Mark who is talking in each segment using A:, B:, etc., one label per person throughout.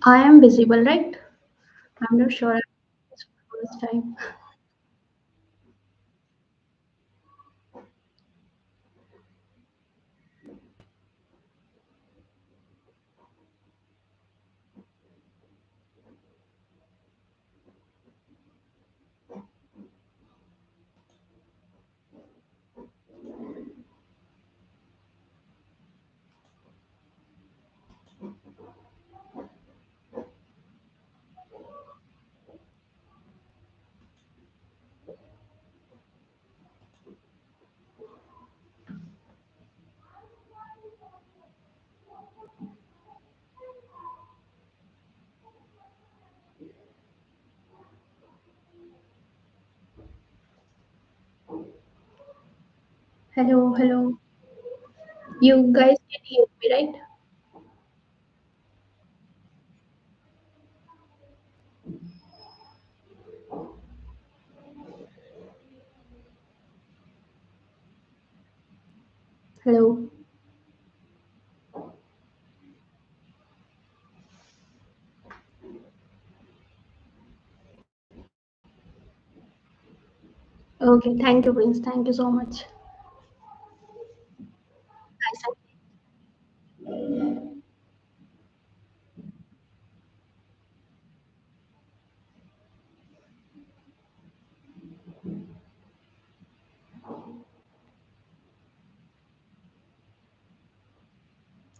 A: I am visible, right? I'm not sure. It's first time. Hello, hello. You guys can hear me, right? Hello. Okay, thank you, Prince. Thank you so much. Hi, sir.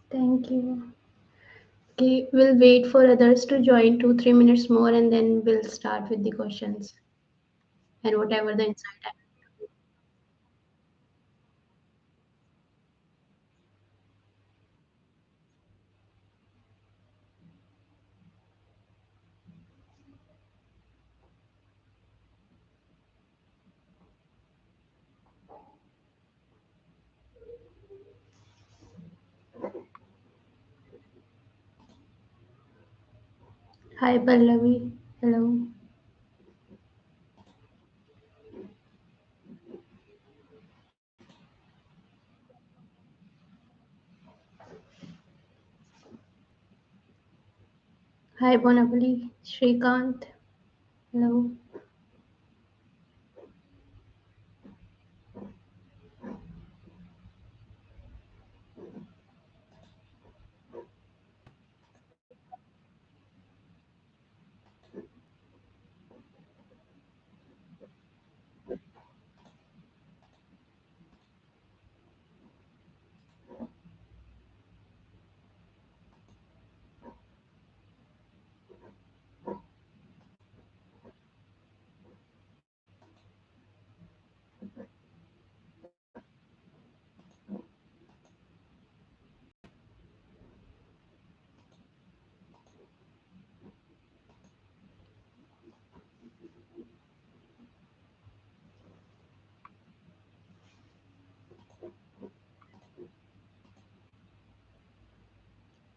A: Thank you. Okay, we'll wait for others to join 2, 3 minutes more and then we'll start with the questions and whatever the insight I Hi, Pallavi. Hello. Hi, Bonapali. Shrikant. Hello.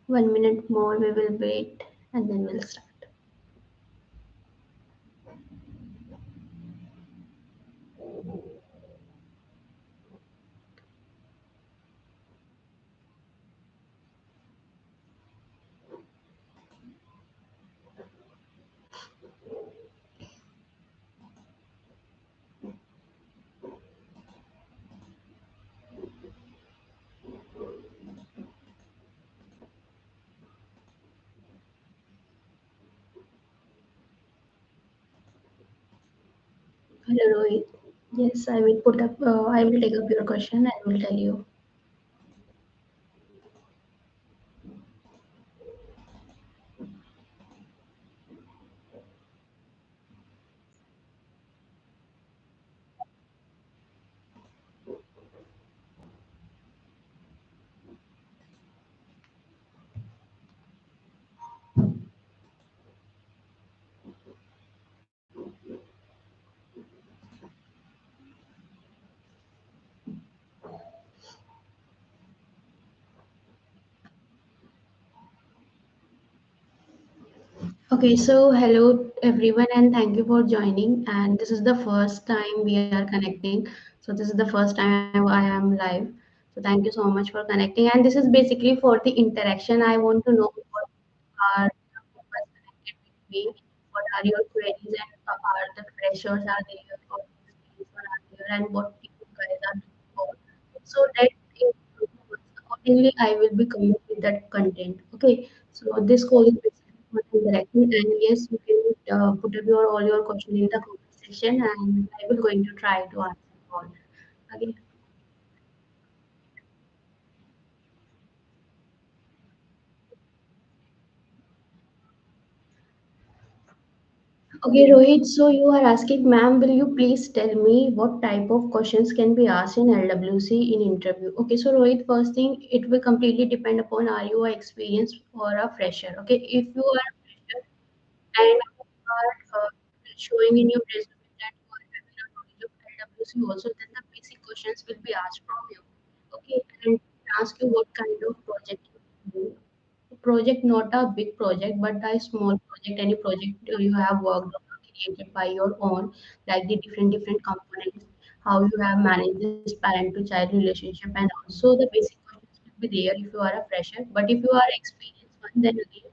A: 1 minute more, we will wait and then we'll start. Hello, Rohit. Yes, I will put up, I will take up your question and will tell you. Okay, so hello everyone, and thank you for joining. And this is the first time we are connecting. So this is the first time I am live. So thank you so much for connecting. And this is basically for the interaction. I want to know what are me what are your queries and are the freshers are there or experienced one are there and what you guys are looking for. So that accordingly I will be coming with that content. Okay. So this call is basically for interacting and yes, you can put up your all your question in the comment section and I will going to try to answer all. Okay. Okay, Rohit, so you are asking, ma'am, will you please tell me what type of questions can be asked in LWC in interview? Okay, so Rohit, first thing, it will completely depend upon are you a experienced or a fresher. Okay, if you are a fresher and you are showing in your resume that you are having a knowledge of LWC also, then the basic questions will be asked from you. Okay, and ask you what kind of project you do. Project, not a big project, but a small project, any project you have worked on or created by your own, like the different components, how you have managed this parent to child relationship, and also the basic questions will be there if you are a fresher. But if you are experienced one, then again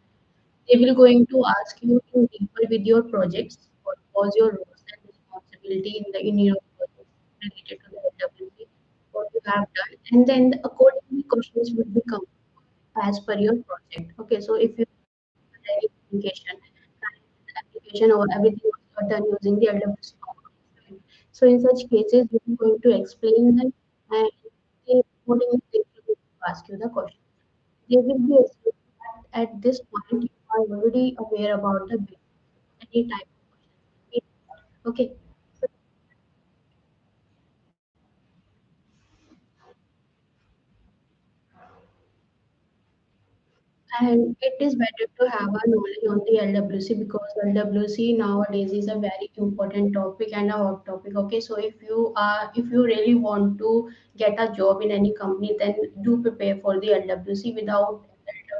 A: they will going to ask you in deeper with your projects, what was your roles and responsibility in your projects related to the LWC, what you have done, and then accordingly questions will become as per your project. Okay, so if you have any application, and application or everything was done using the LWC components, right? So in such cases, we are going to explain them and accordingly they will going to ask you the question. They will be assuming that at this point you are already aware about the basics. Any type of question. Okay. So and it is better to have a knowledge on the LWC because LWC nowadays is a very important topic and a hot topic. Okay, so if you really want to get a job in any company, then do prepare for the LWC. Without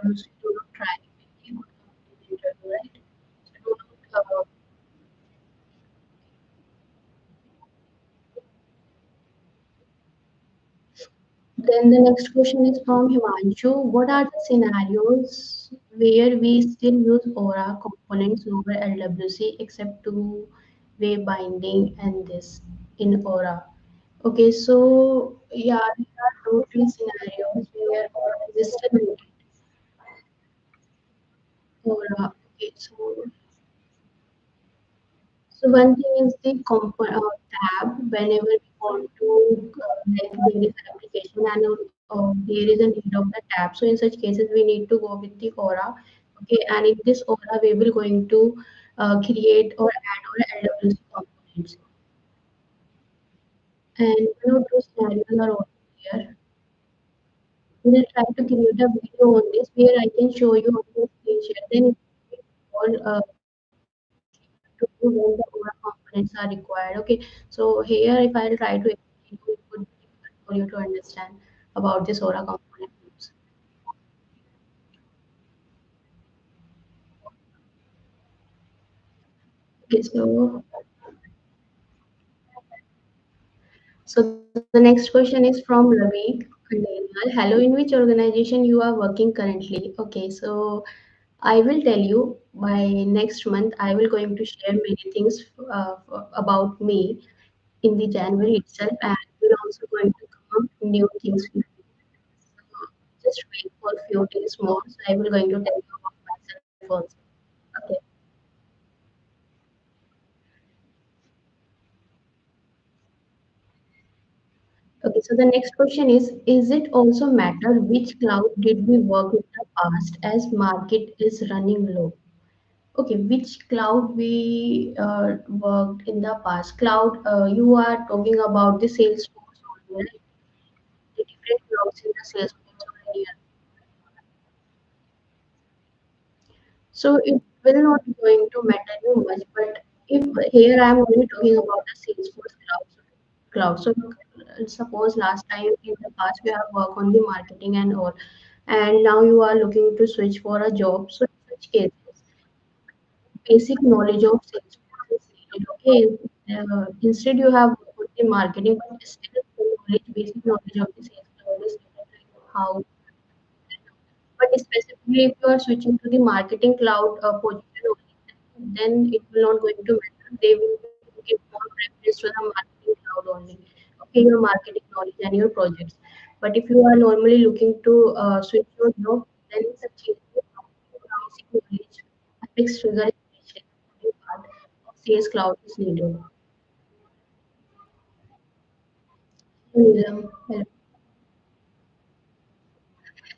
A: LWC, do not try with the good company interview, right? So do not then the next question is from Himanshu. What are the scenarios where we still use Aura components over LWC except two-way binding and this in Aura? Okay, so yeah, there are two, three scenarios where Aura is still needed. Aura. Okay, so one thing is the tab. Whenever we want to like there is an application and there is a need of the tab. So in such cases, we need to go with the Aura. Okay, and in this Aura, we will going to create or add or LWC components. And one or two scenarios are also here. We will try to create a video on this where I can show you on the screen share. Then it will all to do when the Aura components are required. Okay, so here if I'll try to explain you, it would be difficult for you to understand about this Aura components. Okay, so the next question is from Ravi Khandelwal. Hello, in which organization you are working currently? Okay, so I will tell you by next month. I will going to share many things about me in the January itself, and we're also going to come up new things with you. So just wait for a few days more. So I will going to tell you about myself also. Okay. Okay. So the next question is it also matter which cloud did we work in the past as market is running low? Okay, which cloud we worked in the past? Cloud, you are talking about the Salesforce only, right? The different clouds in the Salesforce only. So it will not going to matter you much, but if here I am only talking about the Salesforce cloud. So suppose last time in the past we have worked on the marketing and all, and now you are looking to switch for a job. So in such cases, basic knowledge of Salesforce is needed. Okay, instead you have worked on the marketing, but still the knowledge, basic knowledge of the Salesforce is needed, like how. But specifically, if you are switching to the marketing cloud position only, then it will not going to matter. They will give more preference to the marketing cloud only. Okay, your marketing knowledge and your projects. But if you are normally looking to switch your job, then it's a change in promising knowledge. A fixed figure is part of sales cloud is needed. Hello.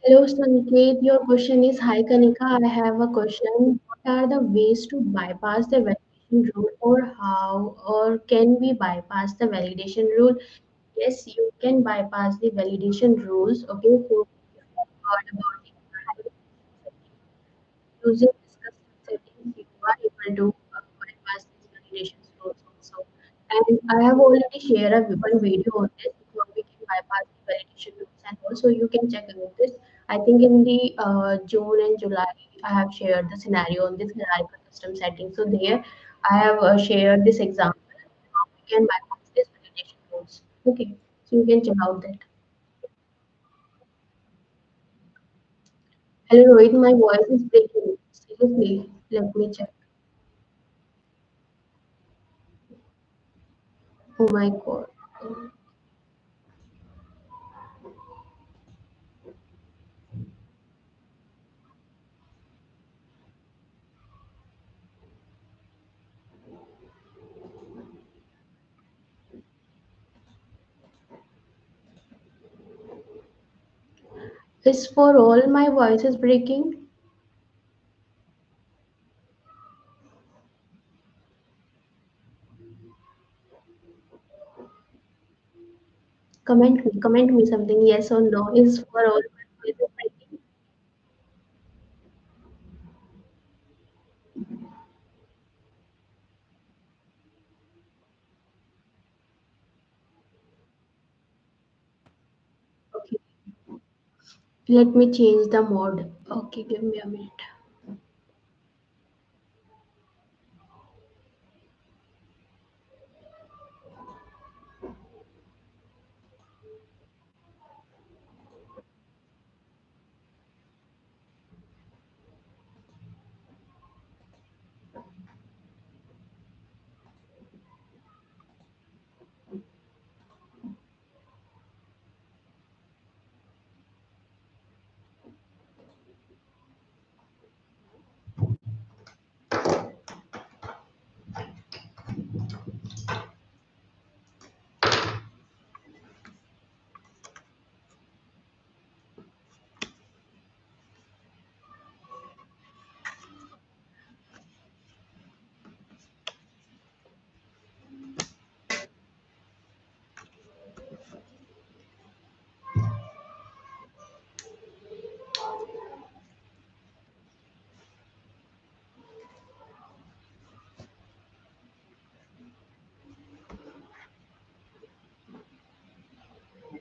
A: Hello, Sanket. Your question is, hi, Kanika. I have a question. What are the ways to bypass the validation rule, or how, or can we bypass the validation rule? Yes, you can bypass the validation rules. Okay, so if you have heard about it, using this custom settings, you are able to bypass these validation rules also. And I have already shared one video on this, how we can bypass the validation rules, and also you can check about this. I think in the June and July, I have shared the scenario on this hierarchical custom setting. So there, I have shared this example how we can bypass this validation rules. Okay, so you can check out that. Hello, Rohit, my voice is breaking. Seriously, let me check. Oh my God. Is for all my voice is breaking? Comment me something, yes or no. Is for all my voice is breaking? Okay, let me change the mode. Okay, give me a minute.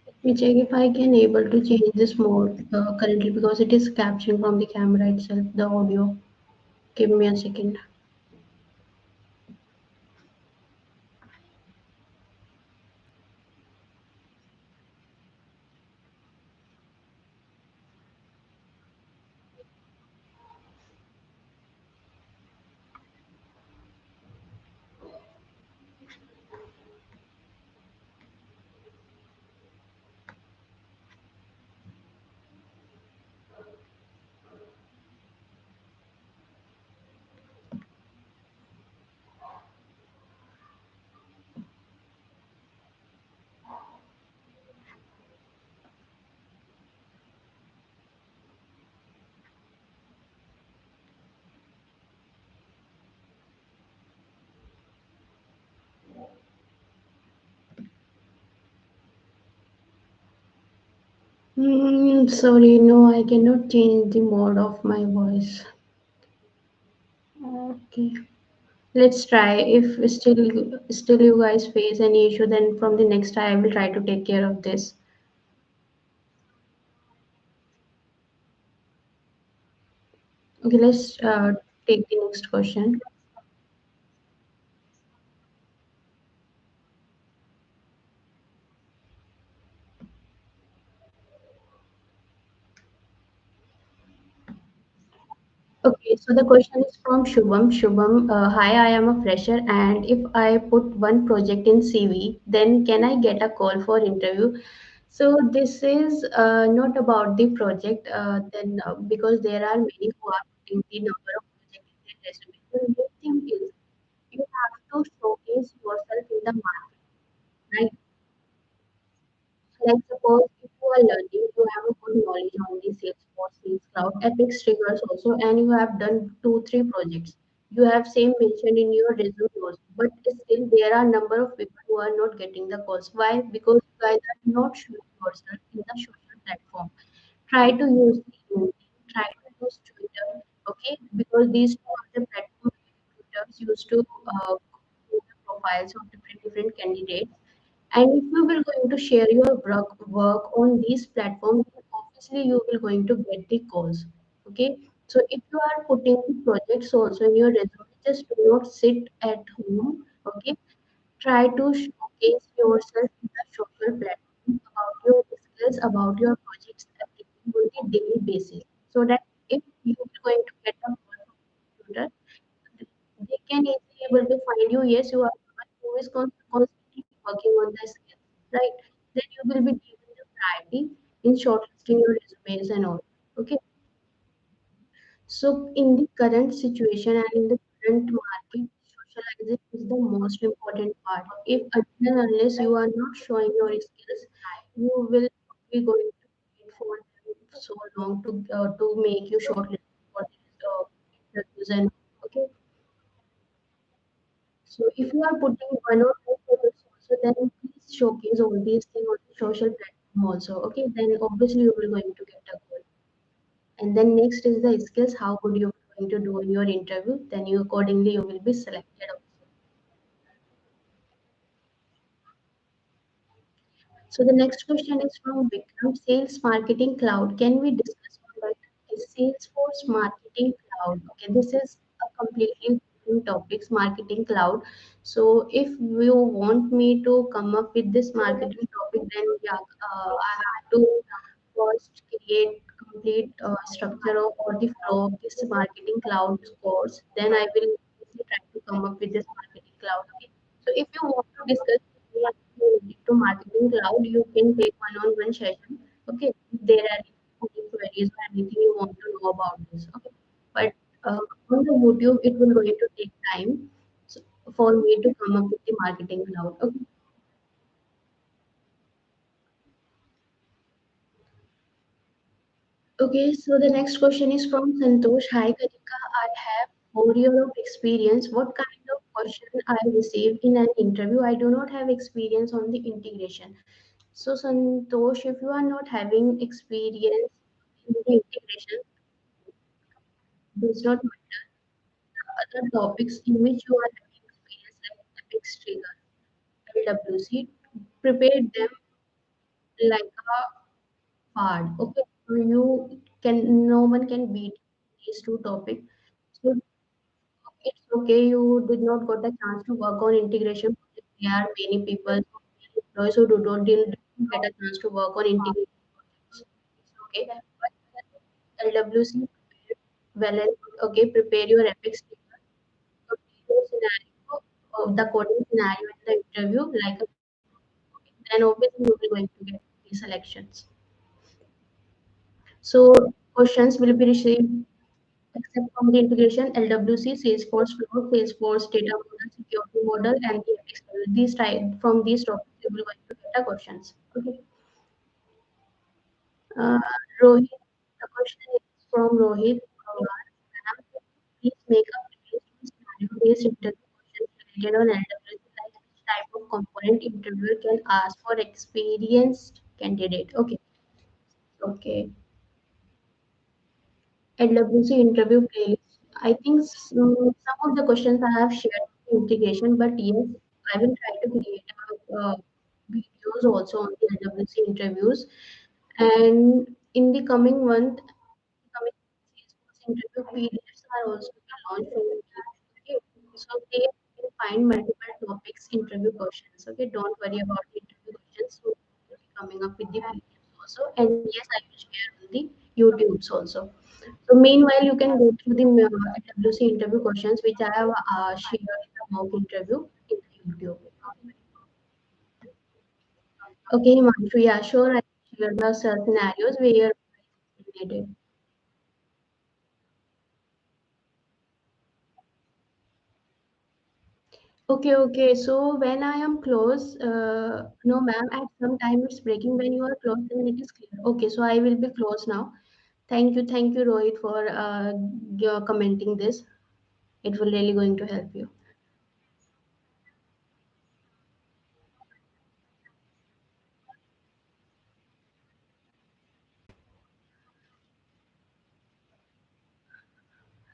A: Let me check if I can able to change this mode currently because it is capturing from the camera itself, the audio. Give me a second. Sorry, no, I cannot change the mode of my voice. Okay. Let's try. If still you guys face any issue, then from the next try I will try to take care of this. Okay, let's take the next question. Okay, so the question is from Shubham. Shubham, hi, I am a fresher, and if I put one project in CV, then can I get a call for interview? So this is not about the project, then because there are many who are putting the number of projects in their resume. So the main thing is you have to showcase yourself in the market, right? Like suppose if you are learning, you have a good knowledge on the Salesforce, Sales Cloud, Epic triggers also, and you have done two, three projects. You have same mentioned in your resume also, but still there are number of people who are not getting the calls. Why? Because you guys are not showing yourself in the social platform. Try to use the LinkedIn, try to use Twitter, okay? Because these two are the platforms recruiters used to do the profiles of different candidates. And if you will going to share your work on these platforms, then obviously you will going to get the calls. Okay. So if you are putting the projects also in your resume, just do not sit at home. Okay. Try to showcase yourself in the social platform about your skills, about your projects everything on a daily basis. So that if you are going to get a call from the recruiter, they can easily able to find you. Yes, you are someone who is constantly working on the skills, right? Then you will be given the priority in shortlisting your resumes and all. Okay. So in the current situation and in the current market, socializing is the most important part. If until and unless you are not showing your skills, you will be going to wait for them so long to make you shortlist for these interviews and okay. So if you are putting one or two photos also, then please showcase all these things on the social platform also. Okay, then obviously you will going to get a call. And then next is the skills. How good you are going to do in your interview. Then you accordingly you will be selected also. So the next question is from Vikram. Sales Marketing Cloud. Can we discuss on that? Is Salesforce Marketing Cloud? Okay, this is a completely different topics. Marketing Cloud. So if you want me to come up with this marketing topic, then yeah, I have to first create complete structure of or the flow of this marketing cloud course. Then I will try to come up with this marketing cloud. Okay. So if you want to discuss with me related to marketing cloud, you can take one-on-one session. Okay. If there are any queries or anything you want to know about this. Okay. But on the YouTube, it will going to take time so, for me to come up with the marketing cloud. Okay. Okay, so the next question is from Santosh. Hi, Kanika. I have 4 years of experience. What kind of question I received in an interview? I do not have experience on the integration. So, Santosh, if you are not having experience in the integration, does not matter. The other topics in which you are having experience, like Epic Trigger, LWC, prepare them like a hard. Okay, so you can no one can beat these two topics. So it's okay you did not got the chance to work on integration project. There are many people, many employees who didn't get a chance to work on integration projects. It's okay. But LWC prepare well and good. Okay, prepare your epic statement. Complete your scenario of the coding scenario in the interview like a okay. Then obviously you will going to get the selections. So questions will be received except from the integration, LWC, Salesforce Flow, Salesforce Data Model, Security Model, and the external. These type from these topics you will going to get the questions. Okay. Uh, Rohit, the question is from Rohit. Ma'am, please make a previous scenario-based interview questions related on LWC, like which type of component interviewer can ask for experienced candidate. Okay. Okay. LWC interview playlist. I think some of the questions I have shared in integration, but yes, I will try to create videos also on the LWC interviews. And in the coming month, coming Salesforce interview PDFs are also being launched in India. Okay, so they will find multiple topics interview questions. Okay, don't worry about the interview questions. So we'll be coming up with the PDFs also. And yes, I will share all the YouTube's also. So meanwhile, you can go through the WC interview questions which I have shared in the mock interview in the YouTube. Okay, Himanshu, yeah, sure. I share the scenarios where you're related. Okay, okay. So when I am close, no, ma'am, at some time it's breaking. When you are close, then it is clear. Okay, so I will be close now. Thank you, Rohit, for your commenting this. It will really going to help you.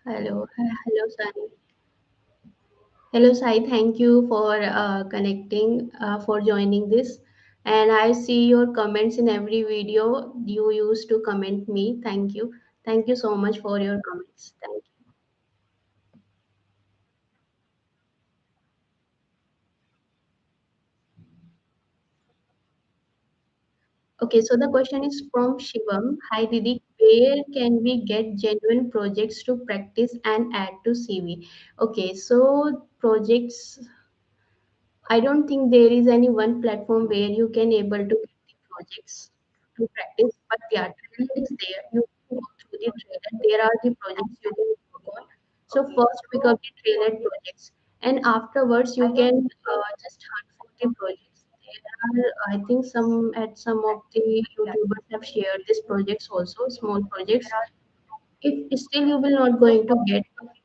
A: Hello, Sai. Hello, Sai. Thank you for connecting, for joining this. And I see your comments in every video you used to comment me. Thank you. Thank you so much for your comments. Thank you. Okay, so the question is from Shivam. Hi, Didi. Where can we get genuine projects to practice and add to CV? Okay, so projects, I don't think there is any one platform where you can able to get the projects to practice, but yeah, trailer is there. You can go through the trailer. There are the projects you can work on. So first pick up the trailer projects, and afterwards you can just hunt for the projects. There are, I think, some of the YouTubers have shared these projects also, small projects. If still you will not going to get,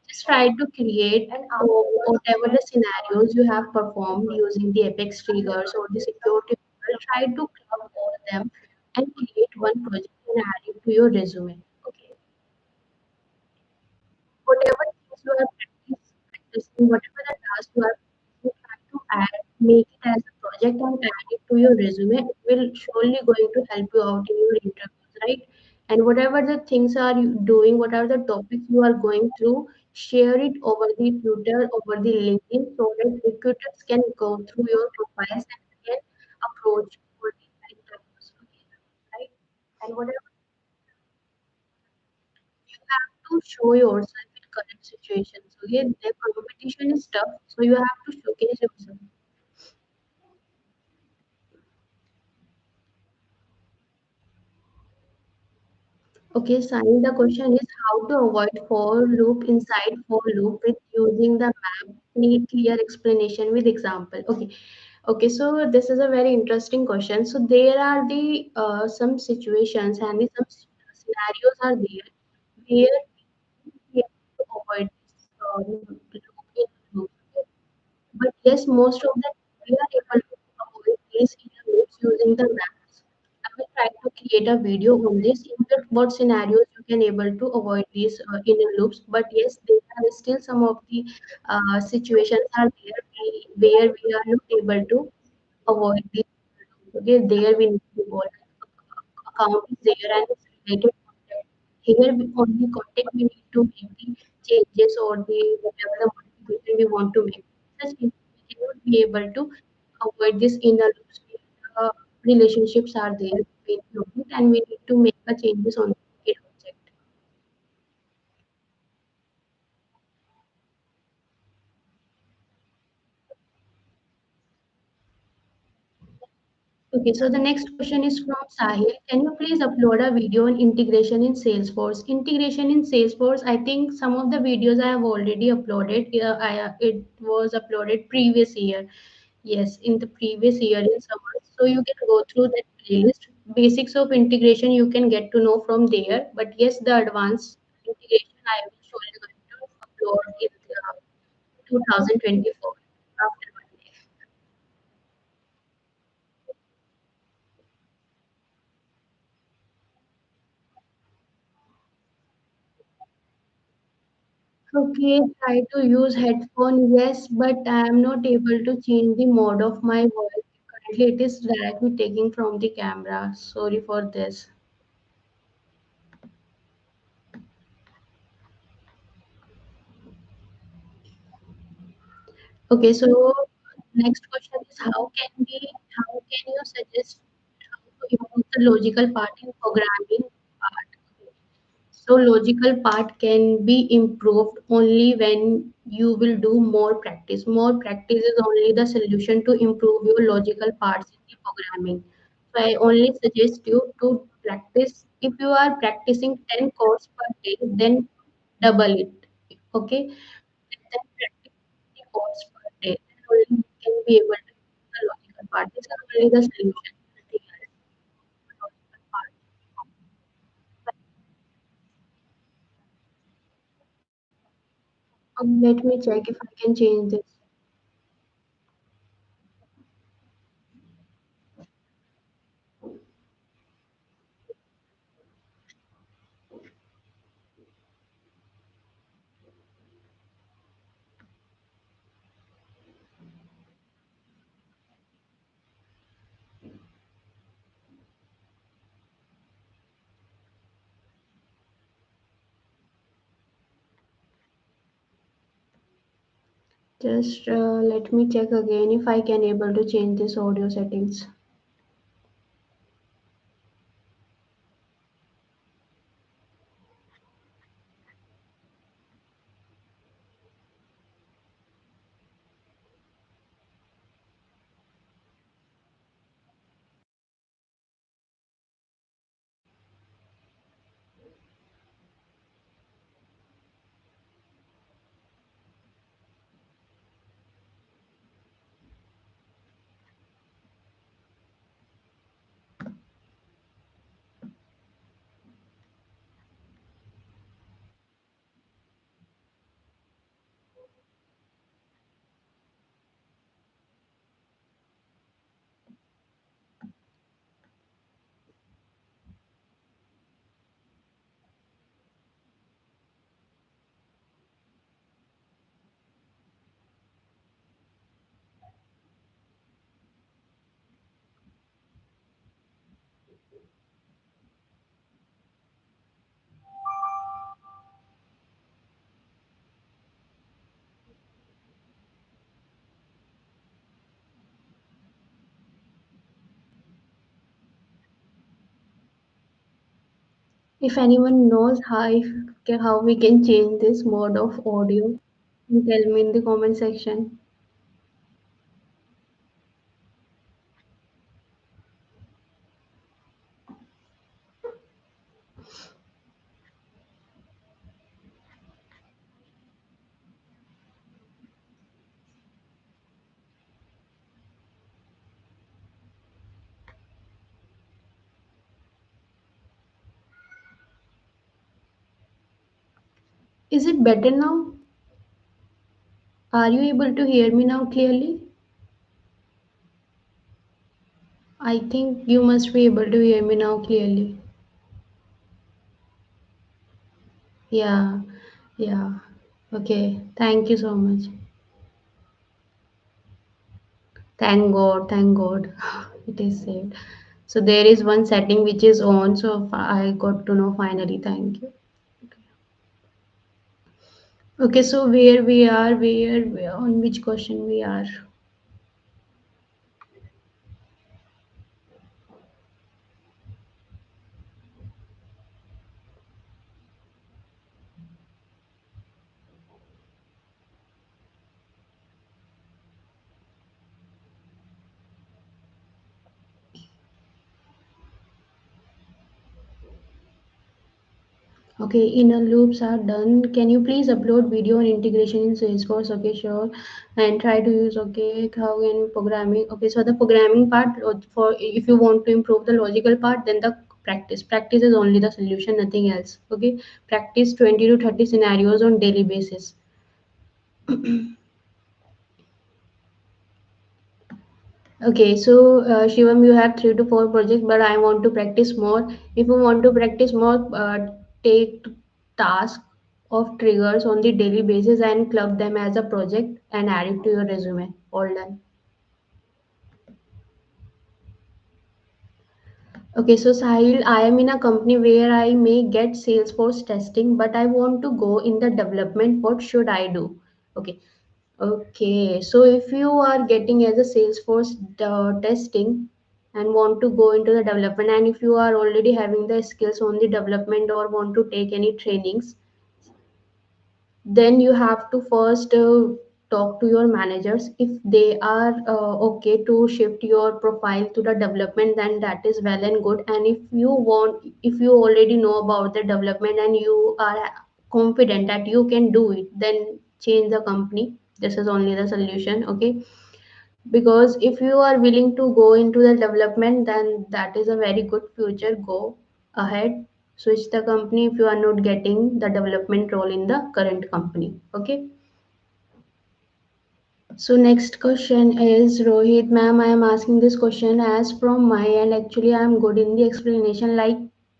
A: just try to create whatever the scenarios you have performed using the apex triggers or the security model, try to club all them and create one project and add it to your resume. Okay, whatever things you are practicing, whatever the task you have to add, make it as a project and add it to your resume. It will surely going to help you out in your interviews, right? And whatever the things are you doing, whatever the topics you are going through, share it over the Twitter, over the LinkedIn, so that recruiters can go through your profiles and can approach for the interviews, okay? Right? And whatever you have to show yourself in current situations. Okay, the competition is tough, so you have to showcase yourself. Okay, Sani, the question is how to avoid for loop inside for loop with using the map. Need clear explanation with example. Okay, okay. So this is a very interesting question. So there are the some situations and the some scenarios are there where we have to avoid this loop in loop. But yes, most of the we are able to avoid these inner loops using the maps. I will try to create a video on this in the, what scenarios you can able to avoid these inner loops. But yes, there are still some of the situations are there where we are not able to avoid these. Okay, there we need to go account is there and it's related content. Here we only content we need to make the changes or the whatever the modification we want to make. Such we cannot be able to avoid this inner loops. Relationships are there between object and we need to make the changes on the object. Okay, so the next question is from Sahil. Can you please upload a video on integration in Salesforce? Integration in Salesforce, I think some of the videos I have already uploaded. It was uploaded previous year. Yes, in the previous year in summer. So you can go through that playlist. Basics of integration you can get to know from there. But yes, the advanced integration I will surely going to upload in the 2024 after one day. Okay, try to use headphone, yes, but I am not able to change the mode of my voice. Currently, it is directly taking from the camera. Sorry for this. Okay, so next question is how can you suggest how to improve the logical part in programming part? So logical part can be improved only when you will do more practice. More practice is only the solution to improve your logical parts in the programming. So I only suggest you to practice. If you are practicing 10 chords per day, then double it. Okay? Then practice 50 chords per day. Then only you can be able to use the logical part. This is only the solution. Nothing else. Logical part. Let me check if I can change this. Just let me check again if I can able to change this audio settings. If anyone knows how we can change this mode of audio, tell me in the comment section. Is it better now? Are you able to hear me now clearly? I think you must be able to hear me now clearly. Yeah, yeah. Okay. Thank you so much. Thank God, thank God. It is saved. So there is one setting which is on, so I got to know finally. Thank you. Okay, so where we are, on which question we are. Okay, inner loops are done. Can you please upload video and integration in Salesforce? Okay, sure. And try to use, okay, how can programming? Okay, so the programming part, for if you want to improve the logical part, then the practice. Practice is only the solution, nothing else. Okay, practice 20 to 30 scenarios on daily basis. Okay, so Shivam, you have 3 to 4 projects, but I want to practice more. If you want to practice more, take task of triggers on the daily basis and club them as a project and add it to your resume. All done. Okay, so Sahil, I am in a company where I may get Salesforce testing, but I want to go in the development. What should I do? Okay, okay. So if you are getting as a Salesforce testing, and want to go into the development, and if you are already having the skills on the development or want to take any trainings, then you have to first talk to your managers. If they are okay to shift your profile to the development, then that is well and good. And if you already know about the development and you are confident that you can do it, then change the company. This is only the solution, okay? Because if you are willing to go into the development, then that is a very good future. Go ahead, switch the company if you are not getting the development role in the current company, okay? So next question is Rohit ma'am. I am asking this question as from my end. Actually, I am good in the explanation. Like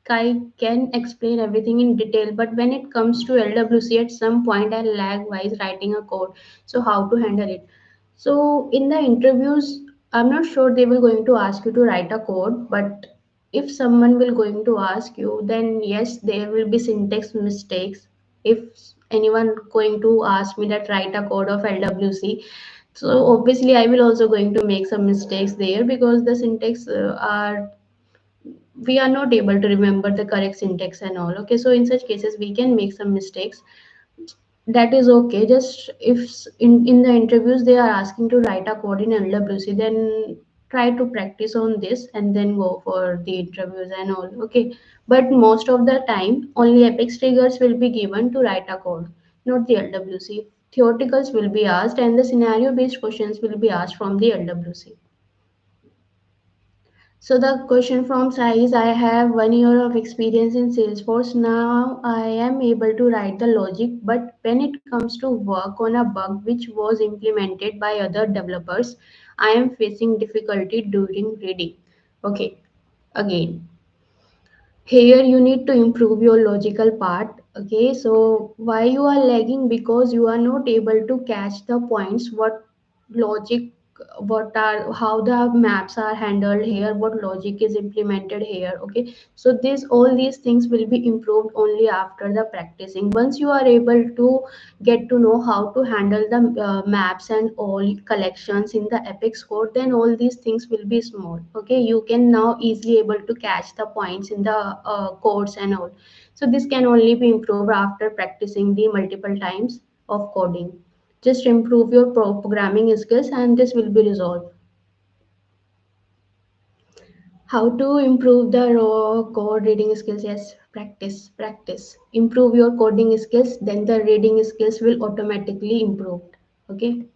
A: I can explain everything in detail, but when it comes to LWC, at some point I lag while writing a code. So how to handle it? So in the interviews, I'm not sure they will going to ask you to write a code, but if someone will going to ask you, then yes, there will be syntax mistakes. If anyone going to ask me that write a code of LWC, so obviously I will also going to make some mistakes there, because the syntax are, we are not able to remember the correct syntax and all, okay? So in such cases we can make some mistakes. That is okay. Just if in the interviews they are asking to write a code in LWC, then try to practice on this and then go for the interviews and all, okay? But most of the time only Apex triggers will be given to write a code, not the LWC. Theoreticals will be asked and the scenario based questions will be asked from the LWC. So the question from Sai is, I have 1 year of experience in Salesforce. Now I am able to write the logic, but when it comes to work on a bug which was implemented by other developers, I am facing difficulty during reading. Okay, again, here you need to improve your logical part, okay? So why you are lagging? Because you are not able to catch the points, what logic, what are, how the maps are handled here, what logic is implemented here, okay? So this, all these things will be improved only after the practicing. Once you are able to get to know how to handle the maps and all collections in the Apex code, then all these things will be small, okay? You can now easily able to catch the points in the codes and all. So this can only be improved after practicing the multiple times of coding. Just improve your programming skills and this will be resolved. How to improve the raw code reading skills? Yes, practice, practice. Improve your coding skills, then the reading skills will automatically improve. Okay.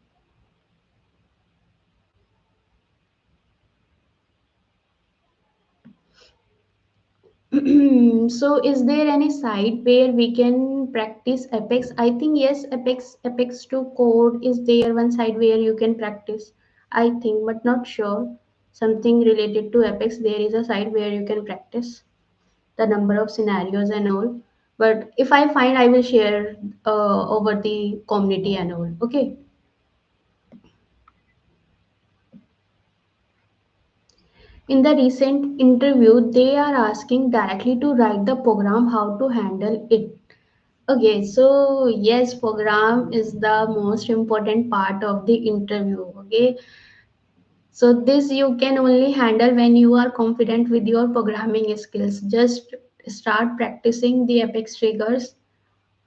A: So is there any site where we can practice Apex? I think yes, Apex to code is there one site where you can practice. I think, but not sure. Something related to Apex, there is a site where you can practice the number of scenarios and all. But if I find, I will share over the community and all. Okay. In the recent interview, they are asking directly to write the program, how to handle it. Okay, so yes, program is the most important part of the interview. Okay, so this you can only handle when you are confident with your programming skills. Just start practicing the Apex triggers,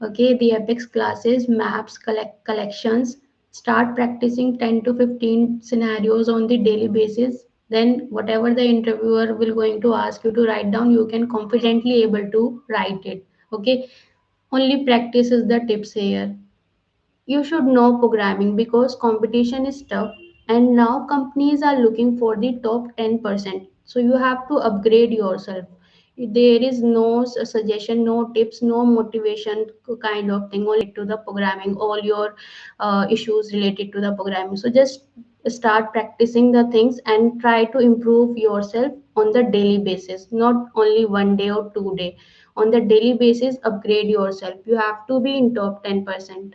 A: okay, the Apex classes, maps, collections. Start practicing 10 to 15 scenarios on the daily basis. Then whatever the interviewer will going to ask you to write down, you can confidently able to write it. Okay, only practice is the tips here. You should know programming because competition is tough and now companies are looking for the top 10%. So you have to upgrade yourself. There is no suggestion, no tips, no motivation kind of thing only to the programming, all your issues related to the programming. So just start practicing the things and try to improve yourself on the daily basis, not only 1 day or 2 day. On the daily basis, upgrade yourself. You have to be in top 10%.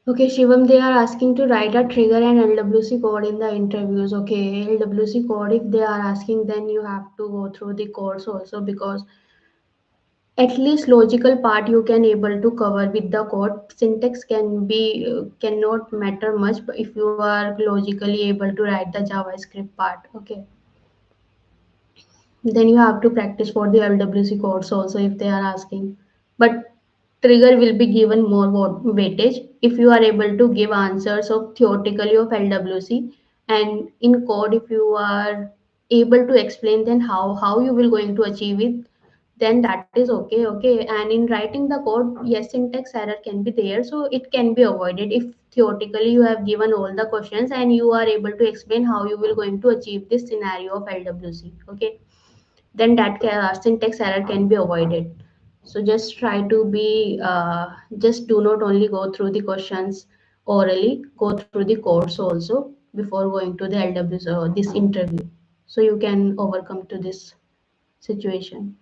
A: Okay, Shivam, they are asking to write a trigger and LWC code in the interviews. Okay, LWC code, if they are asking, then you have to go through the codes also, because At least logical part you can able to cover with the code. Syntax can be cannot matter much, but if you are logically able to write the JavaScript part, okay, then you have to practice for the LWC course also if they are asking. But trigger will be given more weightage if you are able to give answers of theoretically of LWC, and in code if you are able to explain then how you will going to achieve it, then that is okay. And in writing the code, yes, syntax error can be there, so it can be avoided if theoretically you have given all the questions and you are able to explain how you will going to achieve this scenario of LWC, okay, then that syntax error can be avoided. So just try to be just do not only go through the questions orally, go through the course also before going to the LWC this interview, so you can overcome to this situation.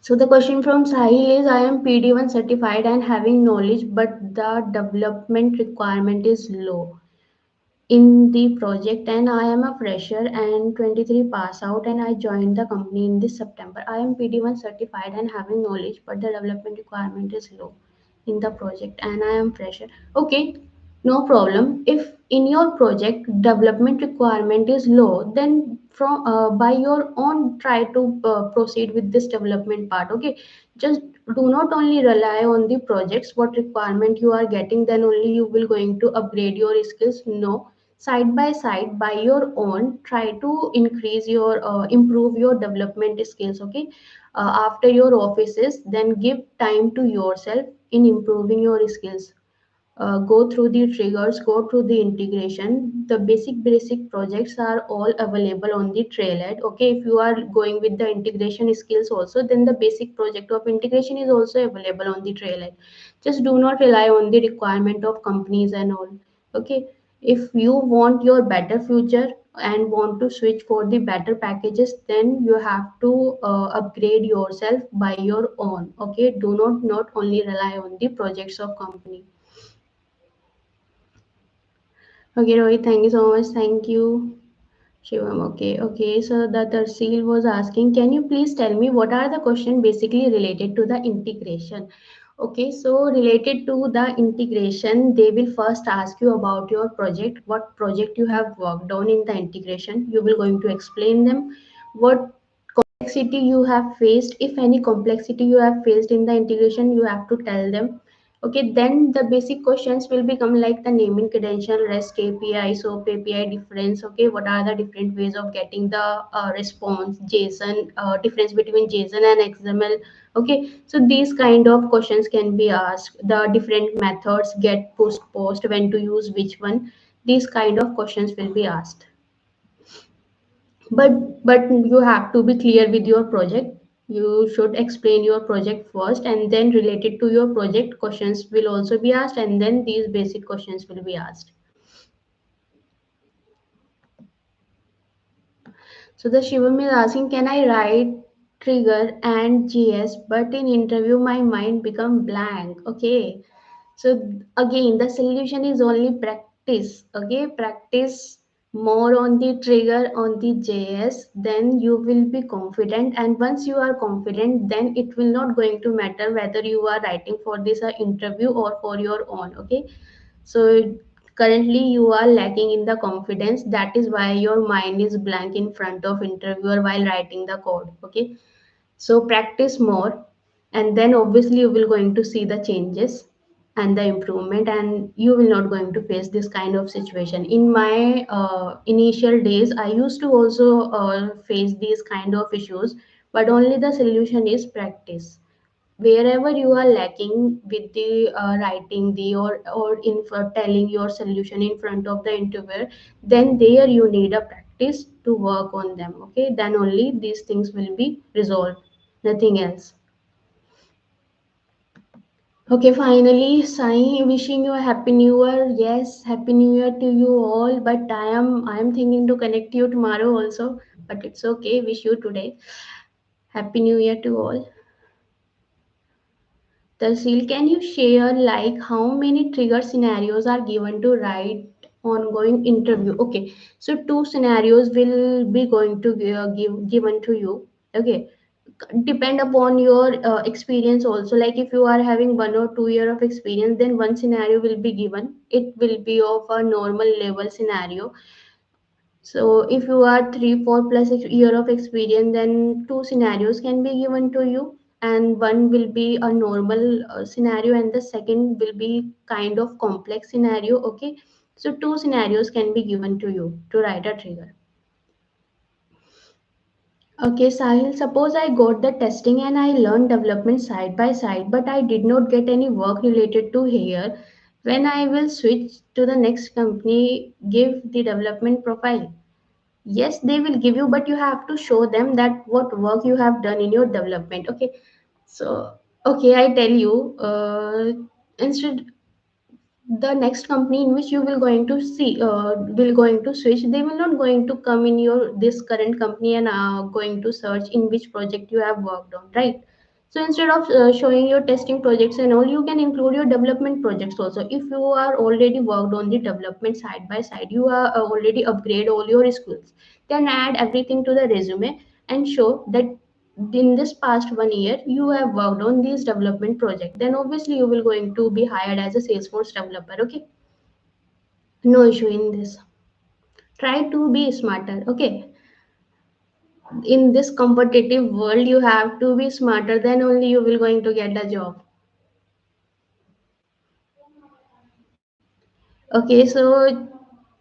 A: So the question from Sahil is, I am PD1 certified and having knowledge, but the development requirement is low in the project, and I am a fresher and 23 pass out, and I joined the company in this September. I am PD1 certified and having knowledge, but the development requirement is low in the project, and I am fresher. Okay, no problem. If in your project development requirement is low, then from by your own try to proceed with this development part. Okay, just do not only rely on the projects what requirement you are getting, then only you will going to upgrade your skills. No, side by side by your own try to increase your improve your development skills, okay. After your offices, then give time to yourself in improving your skills. Go through the triggers, go through the integration. The basic projects are all available on the trailhead. Okay, if you are going with the integration skills also, then the basic project of integration is also available on the trailhead. Just do not rely on the requirement of companies and all. Okay, if you want your better future and want to switch for the better packages, then you have to upgrade yourself by your own. Okay, do not only rely on the projects of company. Okay, Rohit, thank you so much. Thank you, Shivam. Okay. So the Tarsil was asking, can you please tell me what are the questions basically related to the integration? Okay, so related to the integration, they will first ask you about your project, what project you have worked on in the integration. You will going to explain them what complexity you have faced. If any complexity you have faced in the integration, you have to tell them. Okay, then the basic questions will become like the naming credential, REST API, SOAP API difference. Okay, what are the different ways of getting the response, JSON, difference between JSON and XML. Okay, so these kind of questions can be asked. The different methods, get, post, when to use which one. These kind of questions will be asked. But you have to be clear with your project. You should explain your project first, and then related to your project questions will also be asked, and then these basic questions will be asked. So the Shivam is asking, can I write trigger and GS, but in interview my mind become blank? Okay. So again, the solution is only practice. Okay, practice more on the trigger on the JS, then you will be confident. And once you are confident, then it will not going to matter whether you are writing for this interview or for your own. Okay, so currently you are lacking in the confidence, that is why your mind is blank in front of interviewer while writing the code. Okay, so practice more, and then obviously you will going to see the changes and the improvement, and you will not going to face this kind of situation. In my initial days, I used to also face these kind of issues, but only the solution is practice. Wherever you are lacking with the writing the or in for telling your solution in front of the interviewer, then there you need a practice to work on them. Okay, then only these things will be resolved, nothing else. Okay, finally, Sai, wishing you a happy new year. Yes, happy new year to you all. But I am thinking to connect you tomorrow also. But it's okay. Wish you today. Happy new year to all. Tasil, can you share like how many trigger scenarios are given to write ongoing interview? Okay, so two scenarios will be going to give given to you. Okay, depend upon your experience also. Like if you are having 1 or 2 year of experience, then one scenario will be given, it will be of a normal level scenario. So if you are 3 4 plus year of experience, then two scenarios can be given to you, and one will be a normal scenario, and the second will be kind of complex scenario. Okay, so two scenarios can be given to you to write a trigger. Okay, Sahil, suppose I got the testing and I learned development side by side, but I did not get any work related to here. When I will switch to the next company, give the development profile. Yes, they will give you, but you have to show them that what work you have done in your development. Okay, so okay, I tell you, instead the next company in which you will going to see will going to switch, they will not going to come in your this current company and going to search in which project you have worked on, right? So instead of showing your testing projects and all, you can include your development projects also. If you are already worked on the development side by side, you are already upgrade all your skills, then add everything to the resume and show that in this past 1 year you have worked on these development project, then obviously you will going to be hired as a Salesforce developer. Okay, no issue in this. Try to be smarter. Okay, in this competitive world you have to be smarter, then only you will going to get the job. Okay, so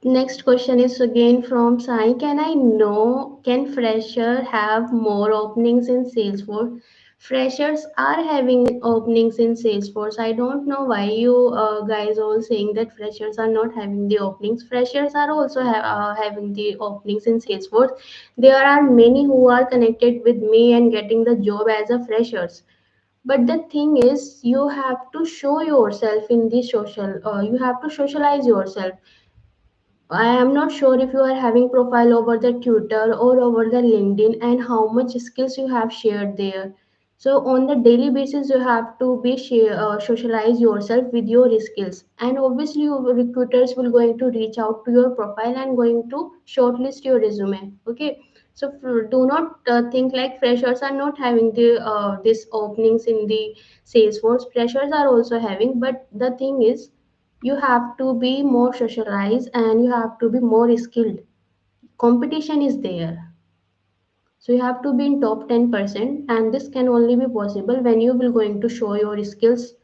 A: next question is again from Sai. Can I know, can fresher have more openings in Salesforce? Freshers are having openings in Salesforce. I don't know why you guys all saying that freshers are not having the openings. Freshers are also having the openings in Salesforce. There are many who are connected with me and getting the job as a freshers. But the thing is, you have to show yourself in the social, you have to socialize yourself. I am not sure if you are having profile over the Twitter or over the LinkedIn and how much skills you have shared there. So on the daily basis, you have to be socialize yourself with your skills, and obviously, recruiters will going to reach out to your profile and going to shortlist your resume. Okay, so do not think like freshers are not having the this openings in the Salesforce. Freshers are also having, but the thing is, you have to be more socialized and you have to be more skilled. Competition is there, so you have to be in top 10%, and this can only be possible when you will going to show your skills.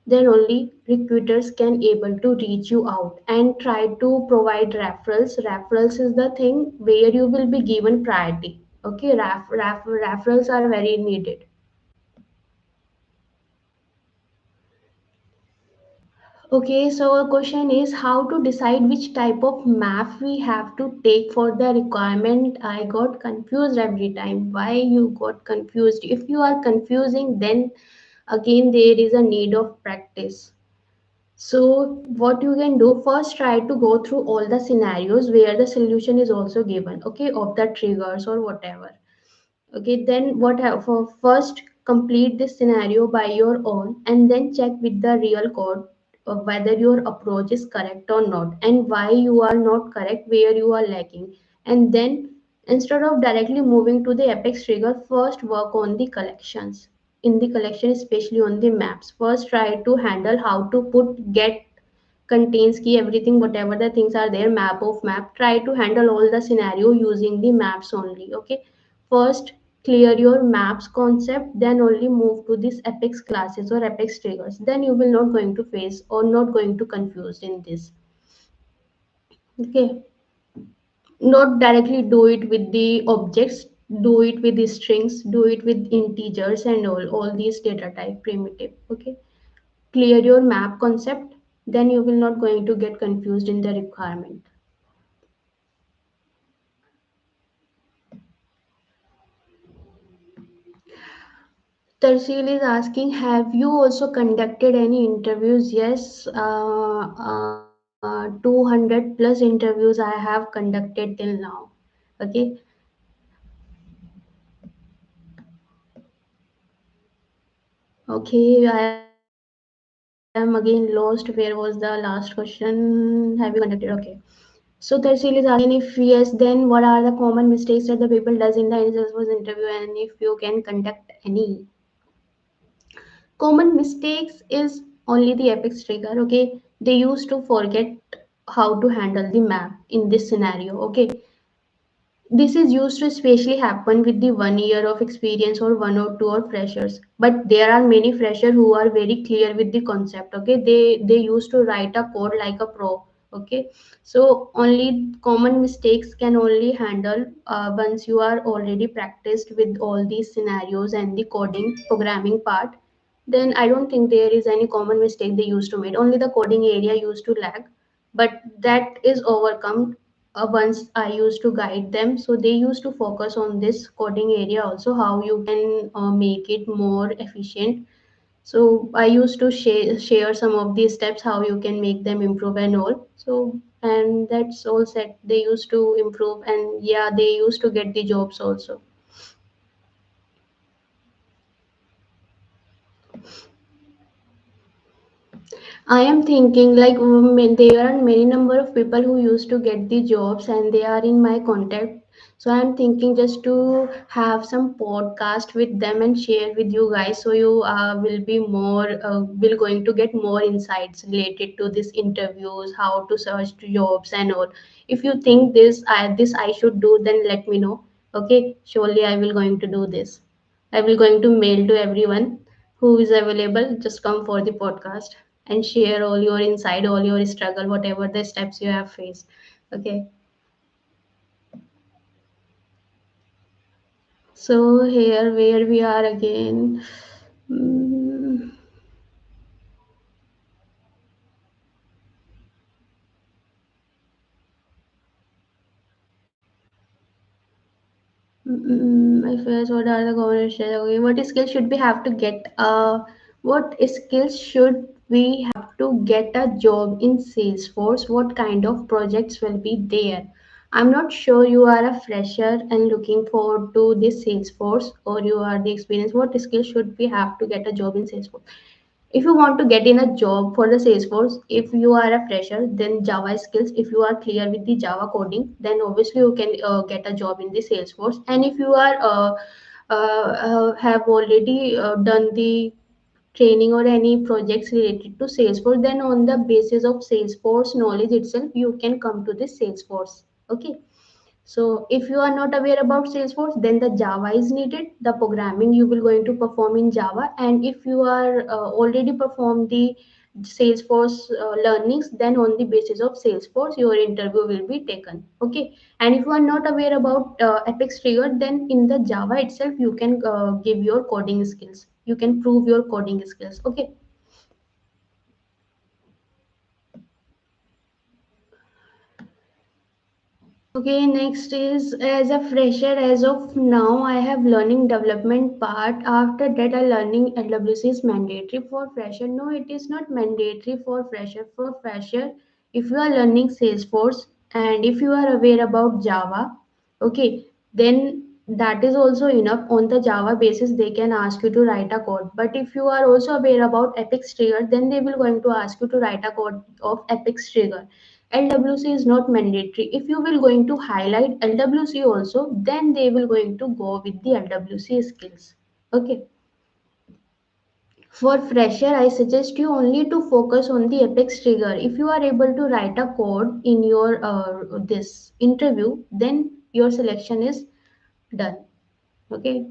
A: Then only recruiters can able to reach you out and try to provide referrals is the thing where you will be given priority. Okay, referrals are very needed. Okay, so a question is how to decide which type of map we have to take for the requirement. I got confused every time. Why you got confused? If you are confusing, then again there is a need of practice. So what you can do, first try to go through all the scenarios where the solution is also given, okay, of the triggers or whatever. Okay, then what have for first complete this scenario by your own and then check with the real code of whether your approach is correct or not and why you are not correct, where you are lacking. And then instead of directly moving to the apex trigger, first work on the collections. In the collection, especially on the maps, first try to handle how to put get contains key everything whatever the things are there, map of map, try to handle all the scenario using the maps only. Okay, first clear your maps concept, then only move to this apex classes or apex triggers, then you will not going to face or not going to confuse in this. Okay, not directly do it with the objects, do it with the strings, do it with integers and all these data type primitive. Okay, clear your map concept, then you will not going to get confused in the requirement. Tarsil is asking, have you also conducted any interviews? Yes, 200 plus interviews I have conducted till now. Okay, okay, I am again lost. Where was the last question? Have you conducted? Okay. So Tarsil is asking if yes, then what are the common mistakes that the people does in the Salesforce interview, and if you can conduct any common mistakes is only the apex trigger. Okay, they used to forget how to handle the map in this scenario. Okay, this is used to especially happen with the 1 year of experience or one or two or freshers. But there are many freshers who are very clear with the concept. Okay, they used to write a code like a pro. Okay, so only common mistakes can only handle once you are already practiced with all these scenarios and the coding programming part. Then I don't think there is any common mistake they used to make. Only the coding area used to lag, but that is overcome once I used to guide them. So they used to focus on this coding area also, how you can make it more efficient. So I used to share some of these steps, how you can make them improve and all. So and that's all set. They used to improve, and yeah, they used to get the jobs also. I am thinking like there are many number of people who used to get the jobs and they are in my contact. So I am thinking just to have some podcast with them and share with you guys, so you will be more will going to get more insights related to this interviews, how to search to jobs and all. If you think this I should do, then let me know. Okay, surely I will going to do this. I will going to mail to everyone who is available. Just come for the podcast and share all your insight, all your struggle, whatever the steps you have faced. Okay. So here where we are again. Mm, I first, what are the common issues? Okay, what skills should we have to get? What skills should we have to get a job in Salesforce? What kind of projects will be there? I'm not sure you are a fresher and looking forward to this Salesforce, or you are the experience. What skills should we have to get a job in Salesforce? If you want to get in a job for the Salesforce, if you are a fresher, then Java skills. If you are clear with the Java coding, then obviously you can get a job in the Salesforce. And if you are have already done the training or any projects related to Salesforce, then on the basis of Salesforce knowledge itself, you can come to this Salesforce. Okay. So if you are not aware about Salesforce, then the Java is needed. The programming you will going to perform in Java, and if you are already performed the Salesforce learnings, then on the basis of Salesforce, your interview will be taken. Okay, and if you are not aware about Apex Trigger, then in the Java itself, you can give your coding skills. You can prove your coding skills. Okay. Okay, next is as a fresher as of now, I have learning development part. After that, I learning LWC is mandatory for fresher. No, it is not mandatory for fresher. For fresher, if you are learning Salesforce and if you are aware about Java, okay, then that is also enough. On the Java basis, they can ask you to write a code. But if you are also aware about Apex Trigger, then they will going to ask you to write a code of Apex Trigger. LWC is not mandatory. If you will going to highlight LWC also, then they will going to go with the LWC skills. Okay. For fresher, I suggest you only to focus on the apex trigger. If you are able to write a code in your this interview, then your selection is done. Okay.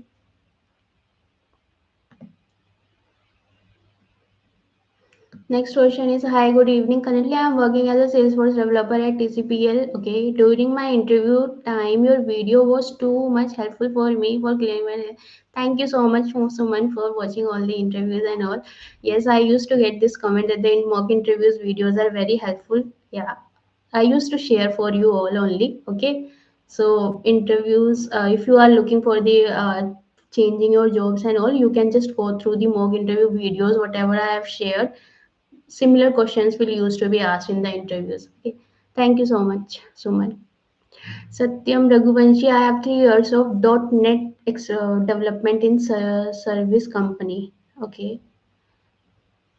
A: Next question is, hi, good evening. Currently, I am working as a Salesforce developer at TCPL. Okay, during my interview time, your video was too much helpful for me for clearing my. Thank you so much, Suman, for watching all the interviews and all. Yes, I used to get this comment that the mock interviews videos are very helpful. Yeah, I used to share for you all only. Okay, so interviews, if you are looking for the changing your jobs and all, you can just go through the mock interview videos, whatever I have shared. Similar questions will used to be asked in the interviews. Okay. Thank you so much, Suman. Satyam Raghuvanshi, I have 3 years of .NET development in service company. Okay.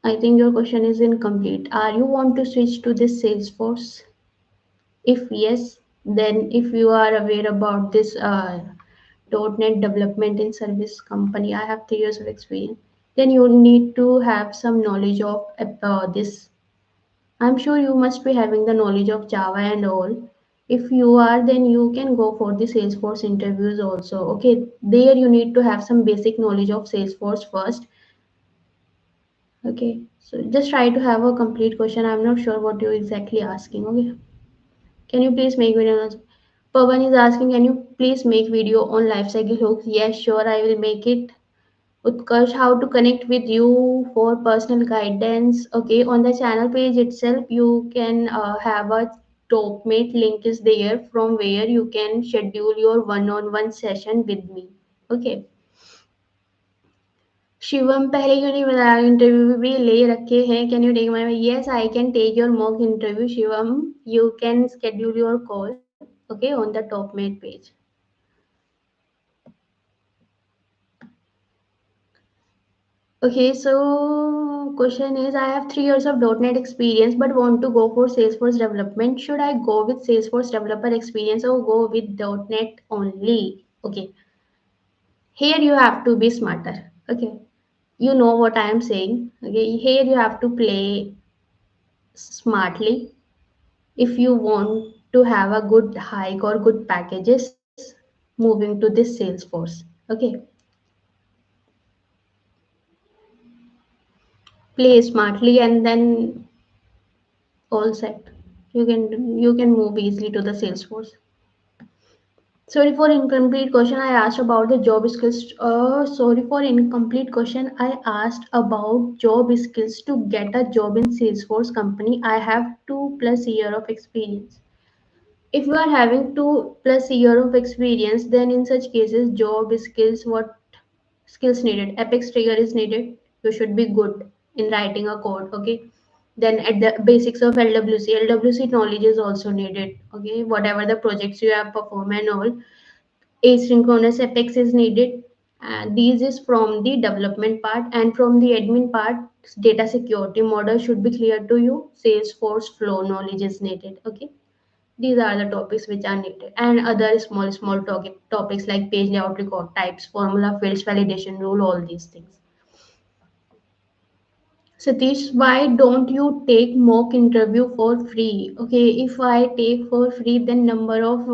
A: I think your question is incomplete. Are you want to switch to this Salesforce? If yes, then if you are aware about this .NET development in service company, I have 3 years of experience, then you need to have some knowledge of this. I'm sure you must be having the knowledge of Java and all. If you are, then you can go for the Salesforce interviews also. Okay, there you need to have some basic knowledge of Salesforce first. Okay, so just try to have a complete question. I'm not sure what you're exactly asking. Okay, can you please make video? Pawan is asking, can you please make video on lifecycle hooks? Yes, sure, I will make it. Utkarsh, how to connect with you for personal guidance? Okay, on the channel page itself, you can have a top mate link is there from where you can schedule your one-on-one session with me. Okay. Shivam पहले क्यों नहीं बताया interview भी ले रखे हैं can you take my yes I can take your mock interview Shivam you can schedule your call okay on the top mate page. Okay, so question is I have 3 years of .NET experience but want to go for Salesforce development. Should I go with Salesforce developer experience or go with .NET only? Okay, here you have to be smarter. Okay, you know what I am saying. Okay, here you have to play smartly. If you want to have a good hike or good packages, moving to this Salesforce. Okay, play smartly and then all set. You can move easily to the Salesforce. Sorry for incomplete question. I asked about the job skills. Sorry for incomplete question. I asked about job skills to get a job in Salesforce company. I have 2+ year of experience. If you are having 2+ year of experience, then in such cases, job skills, what skills needed? Apex trigger is needed. You should be good in writing a code. Okay. Then at the basics of LWC knowledge is also needed. Okay. Whatever the projects you have performed and all, asynchronous apex is needed. These is from the development part and from the admin part. Data security model should be clear to you. Salesforce flow knowledge is needed. Okay, these are the topics which are needed, and other small topics like page layout, record types, formula fields, validation rule, all these things. Satish, why don't you take mock interview for free? Okay, if I take for free, then number of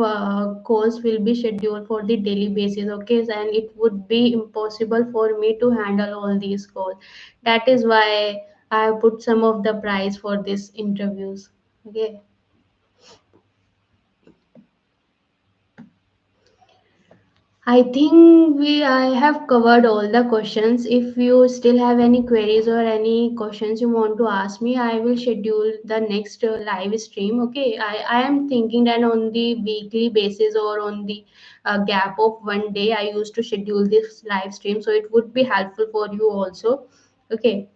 A: calls will be scheduled for the daily basis. Okay, and it would be impossible for me to handle all these calls. That is why I put some of the price for these interviews. Okay. I think I have covered all the questions. If you still have any queries or any questions you want to ask me, I will schedule the next live stream. Okay, I am thinking that on the weekly basis or on the gap of one day, I used to schedule this live stream, so it would be helpful for you also. Okay,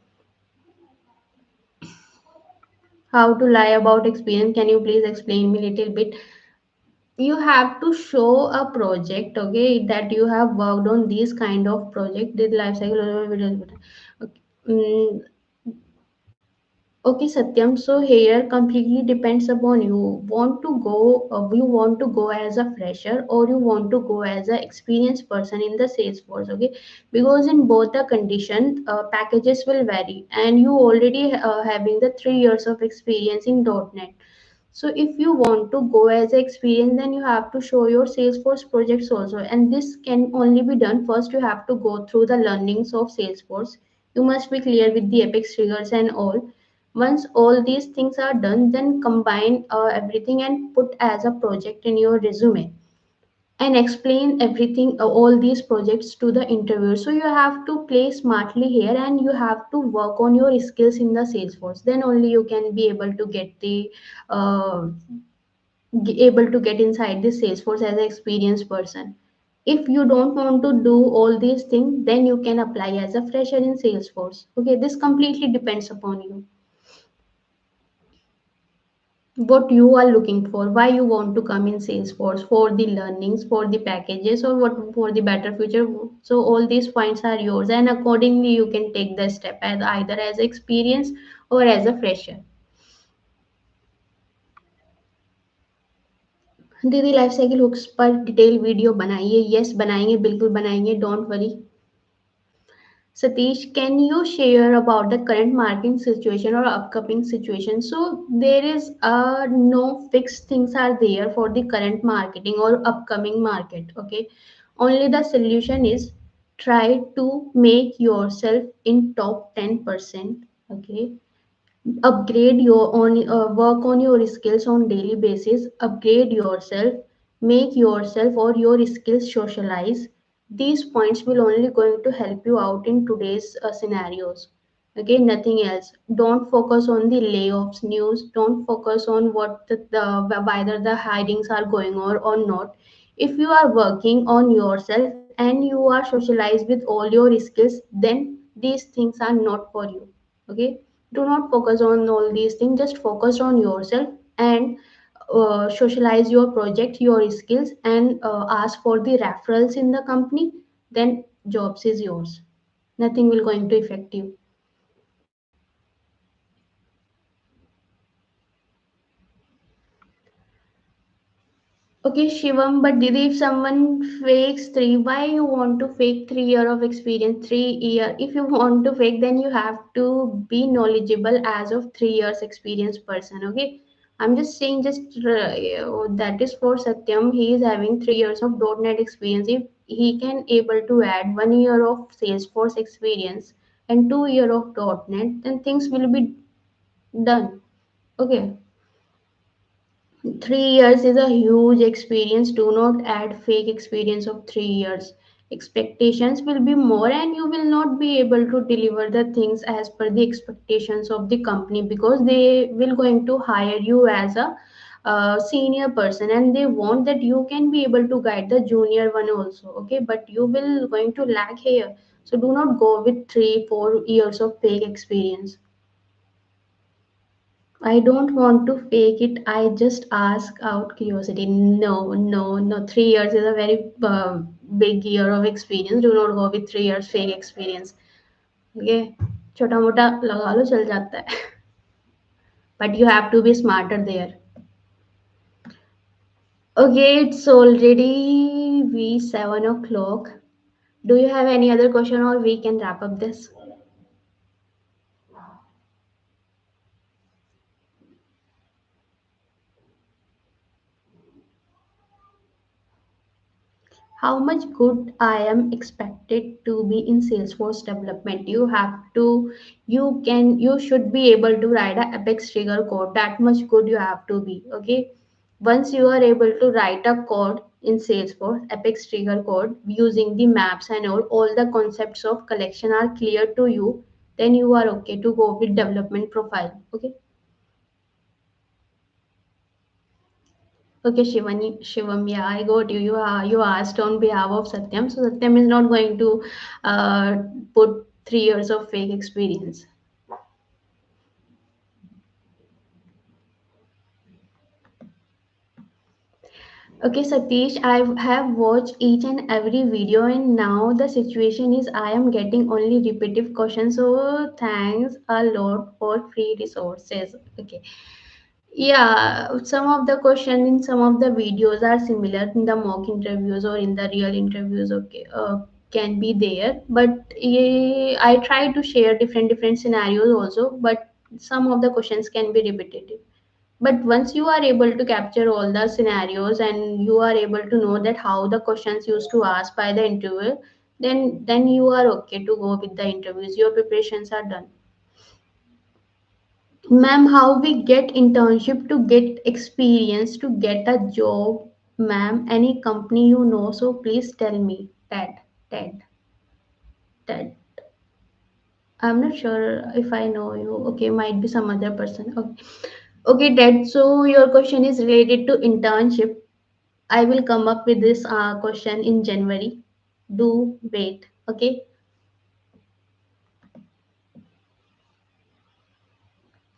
A: how to lie about experience? Can you please explain me a little bit? You have to show a project, okay, that you have worked on these kind of project, did life cycle. Okay. Okay, Satyam. So here completely depends upon you. Want to go? You want to go as a fresher, or you want to go as an experienced person in the Salesforce? Okay, because in both the condition, packages will vary, and you already having the 3 years of experience in .NET. So if you want to go as an experience, then you have to show your Salesforce projects also. And this can only be done first. You have to go through the learnings of Salesforce. You must be clear with the Apex triggers and all. Once all these things are done, then combine everything and put as a project in your resume and explain everything, all these projects to the interviewer. So you have to play smartly here and you have to work on your skills in the Salesforce. Then only you can be able to get the uh, able to get inside this Salesforce as an experienced person. If you don't want to do all these things, then you can apply as a fresher in Salesforce. Okay, this completely depends upon you. What you are looking for, why you want to come in Salesforce, for the learnings, for the packages, or what for the better future. So all these points are yours, and accordingly you can take the step as either as experience or as a fresher. दीदी life cycle hooks पर detail video बनाइए। Yes बनाएंगे, बिल्कुल बनाएंगे, don't worry. Satish, can you share about the current marketing situation or upcoming situation? So there is no fixed things are there for the current marketing or upcoming market. Okay, only the solution is try to make yourself in top 10%. Okay, upgrade your on work on your skills on daily basis, upgrade yourself, make yourself or your skills socialize. These points will only going to help you out in today's scenarios. Okay, nothing else. Don't focus on the layoffs news, don't focus on what whether the hirings are going or not. If you are working on yourself and you are socialized with all your skills, then these things are not for you. Okay, do not focus on all these things, just focus on yourself and socialize your project, your skills, and ask for the referrals in the company. Then jobs is yours, nothing will going to affect you. Okay, Shivam, but Didi, if someone fakes three, why you want to fake 3 year of experience, 3 year? If you want to fake, then you have to be knowledgeable as of 3 years experience person. Okay, I'm just saying, just that is for Satyam. He is having 3 years of .NET experience. If he can able to add 1 year of Salesforce experience and 2 year of .NET, then things will be done. Okay. 3 years is a huge experience. Do not add fake experience of 3 years. Expectations will be more, and you will not be able to deliver the things as per the expectations of the company, because they will going to hire you as a senior person, and they want that you can be able to guide the junior one also. Okay, but you will going to lag here. So do not go with 3 4 years of fake experience. I don't want to fake it. I just ask out curiosity. No, no, no. 3 years is a very big year of experience. Do not go with 3 years fake experience. Okay, छोटा मोटा लगा लो चल जाता है. But you have to be smarter there. Okay, it's already we 7 o'clock. Do you have any other question, or we can wrap up this? How much good I am expected to be in Salesforce development? You have to, you should be able to write a Apex trigger code. That much good you have to be. Okay. Once you are able to write a code in Salesforce, Apex trigger code using the maps and all the concepts of collection are clear to you, then you are okay to go with development profile. Okay. Okay, Shivani, Shivam, yeah, I got you. You asked on behalf of Satyam, so Satyam is not going to uh, put 3 years of fake experience. Okay, Satish, I have watched each and every video, and now the situation is I am getting only repetitive questions. So thanks a lot for free resources. Okay. Yeah, some of the questions in some of the videos are similar in the mock interviews or in the real interviews. Okay, can be there, but I try to share different scenarios also. But some of the questions can be repetitive. But once you are able to capture all the scenarios and you are able to know that how the questions used to ask by the interviewer, then you are okay to go with the interviews. Your preparations are done. Ma'am, how we get internship to get experience to get a job? Ma'am, any company you know, so please tell me. Ted, Ted. I'm not sure if I know you. Okay, might be some other person. Okay, okay, Ted. So your question is related to internship. I will come up with this question in January. Do wait. Okay.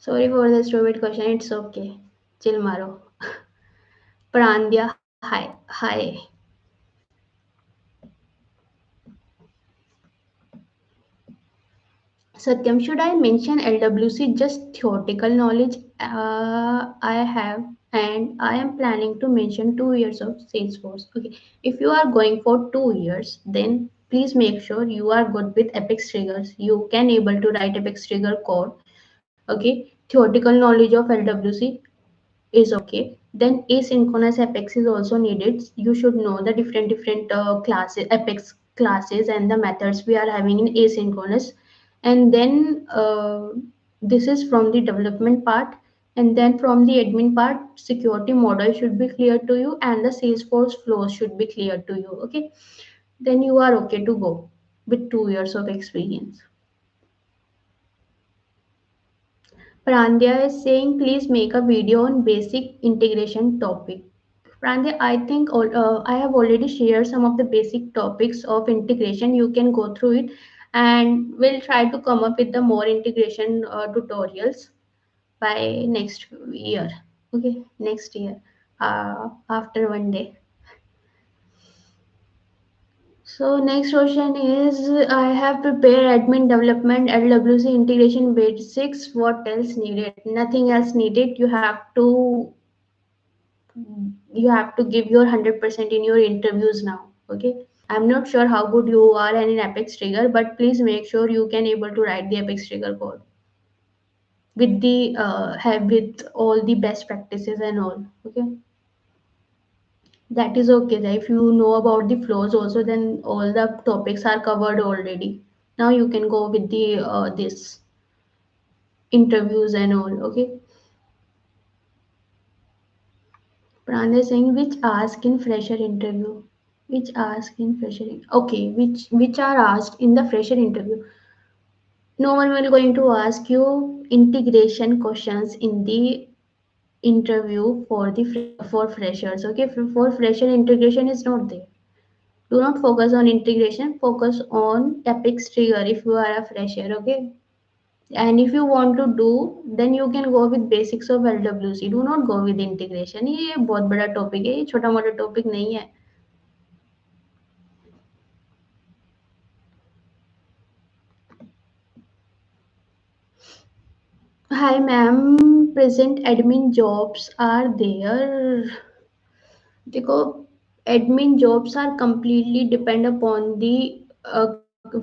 A: Sorry for the stupid question. It's okay. Chill maro. Prandya, hi. Hi. Satyam, should I mention LWC just theoretical knowledge? I have and I am planning to mention 2 years of Salesforce. Okay, if you are going for 2 years, then please make sure you are good with Apex triggers. You can able to write Apex trigger code. Okay, theoretical knowledge of LWC is okay. Then asynchronous Apex is also needed. You should know the different classes, Apex classes, and the methods we are having in asynchronous. And then this is from the development part. And then from the admin part, security model should be clear to you, and the Salesforce flows should be clear to you. Okay, then you are okay to go with 2 years of experience. Prandya is saying, please make a video on basic integration topic. Prandya, I think I have already shared some of the basic topics of integration. You can go through it, and we'll try to come up with the more integration tutorials by next year. Okay, next year, after one day. So next question is, I have prepared admin development LWC integration basics. What else needed? Nothing else needed. You have to give your 100% in your interviews now. Okay, I'm not sure how good you are in Apex trigger, but please make sure you can able to write the Apex trigger code with the have with all the best practices and all. Okay, that is okay. If you know about the flows also, then all the topics are covered already. Now you can go with the this interviews and all. Okay, Pran is saying, which ask in fresher interview, which ask in fresher okay, which are asked in the fresher interview. No one will going to ask you integration questions in the interview for the for freshers. Okay, for fresher integration is not there. Do not focus on integration, focus on Apex trigger if you are a fresher. Okay, and if you want to do, then you can go with basics of LWC. Do not go with integration. ये बहुत बड़ा topic है, ये छोटा मोटा topic नहीं है. Hi ma'am, present admin jobs are there. देखो, admin jobs are completely depend upon the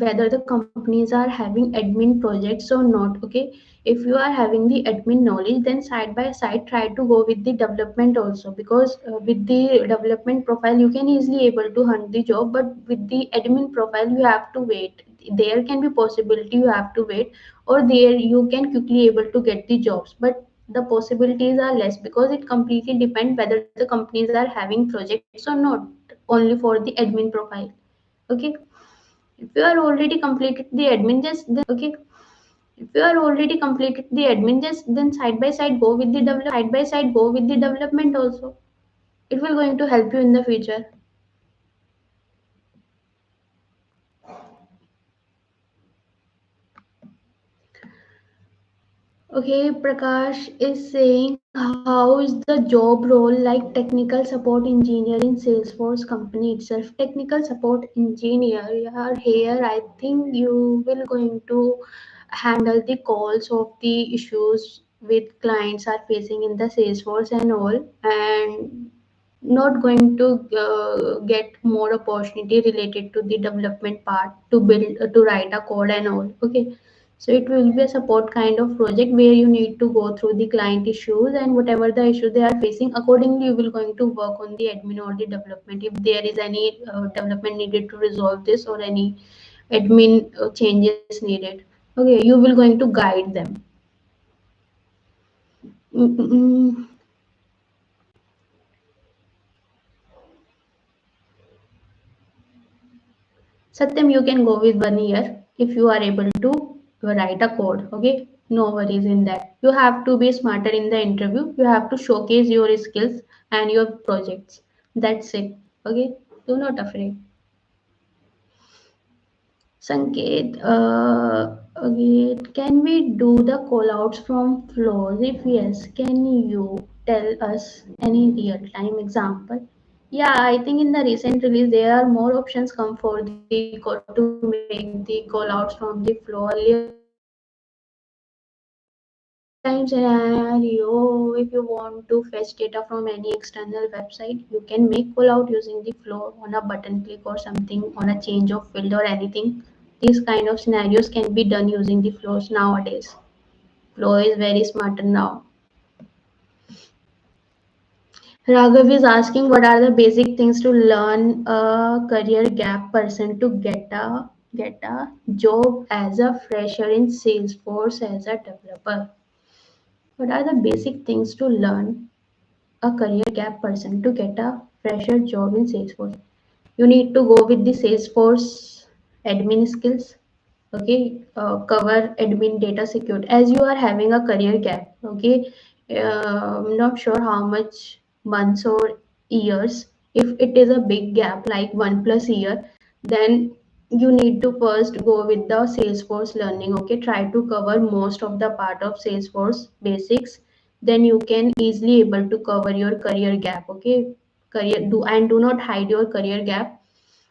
A: whether the companies are having admin projects or not. Okay, if you are having the admin knowledge, then side by side try to go with the development also, because with the development profile you can easily able to hunt the job, but with the admin profile you have to wait. There can be possibility you have to wait, or there you can quickly able to get the jobs, but the possibilities are less, because it completely depends whether the companies are having projects or not, only for the admin profile. Okay, if you are already completed the admin, just then okay, if you are already completed the admin, just then side by side go with the development also. It will going to help you in the future. Okay, Prakash is saying, how is the job role like technical support engineer in Salesforce company itself? Technical support engineer, yeah, here I think you will going to handle the calls of the issues with clients are facing in the Salesforce and all, and not going to get more opportunity related to the development part to build to write a code and all. Okay, so it will be a support kind of project where you need to go through the client issues, and whatever the issue they are facing, accordingly you will going to work on the admin or the development. If there is any development needed to resolve this, or any admin changes needed, okay, you will going to guide them. Mm-mm. Satyam, you can go with 1 year if you are able to write a code. Okay, no worries in that. You have to be smarter in the interview. You have to showcase your skills and your projects. That's it. Okay, do not afraid. Sanket, okay, can we do the callouts from flows? If yes, can you tell us any real-time example? Yeah, I think in the recent release there are more options come for the to make the callouts from the flow. Earlier we were having only the callouts from the Time scenario, if you want to fetch data from any external website, you can make pull out using the flow on a button click or something on a change of field or anything. These kind of scenarios can be done using the flows nowadays. Flow is very smarter now. Raghav is asking what are the basic things to learn a career gap person to get a job as a fresher in Salesforce as a developer. What are the basic things to learn a career gap person to get a fresher job in Salesforce? You need to go with the Salesforce admin skills. Okay, cover admin data security as you are having a career gap. Okay, I'm not sure how much months or years. If it is a big gap like 1+ year, then you need to first go with the Salesforce learning. Okay, try to cover most of the part of Salesforce basics, then you can easily able to cover your career gap. Okay, career do and do not hide your career gap,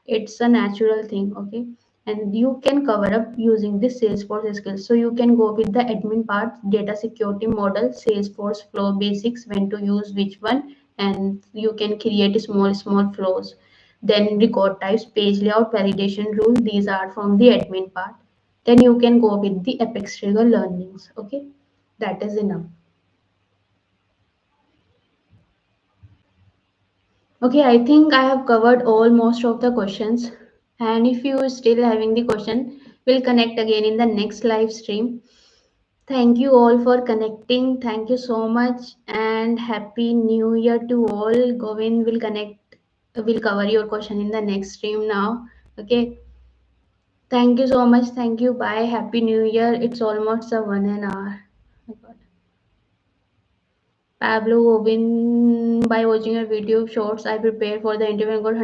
A: it's a natural thing. Okay, and you can cover up using this Salesforce skills. So you can go with the admin part, data security model, Salesforce flow basics, when to use which one, and you can create small flows. Then record types, page layout, validation rule, these are from the admin part. Then you can go with the apex trigger learnings. Okay, that is enough. Okay, I think I have covered all most of the questions. And if you still having the question, we'll connect again in the next live stream. Thank you all for connecting. Thank you so much and happy new year to all. Govin will connect, will cover your question in the next stream now. Okay. Thank you so much. Thank you. Bye. Happy new year. It's almost a 1 an hour. Oh my God. Pablo Gobin, by watching your video shorts, I prepared for the interview and got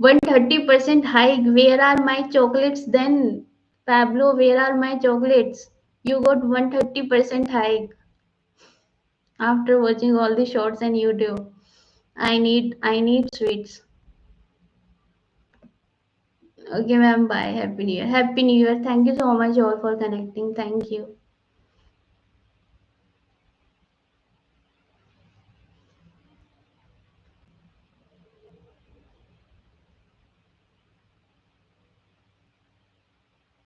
A: 130% hike. Where are my chocolates then? Pablo, where are my chocolates? You got 130% hike after watching all the shorts and YouTube. I need sweets. Okay, ma'am. Bye. Happy New Year. Happy New Year. Thank you so much all for connecting. Thank you.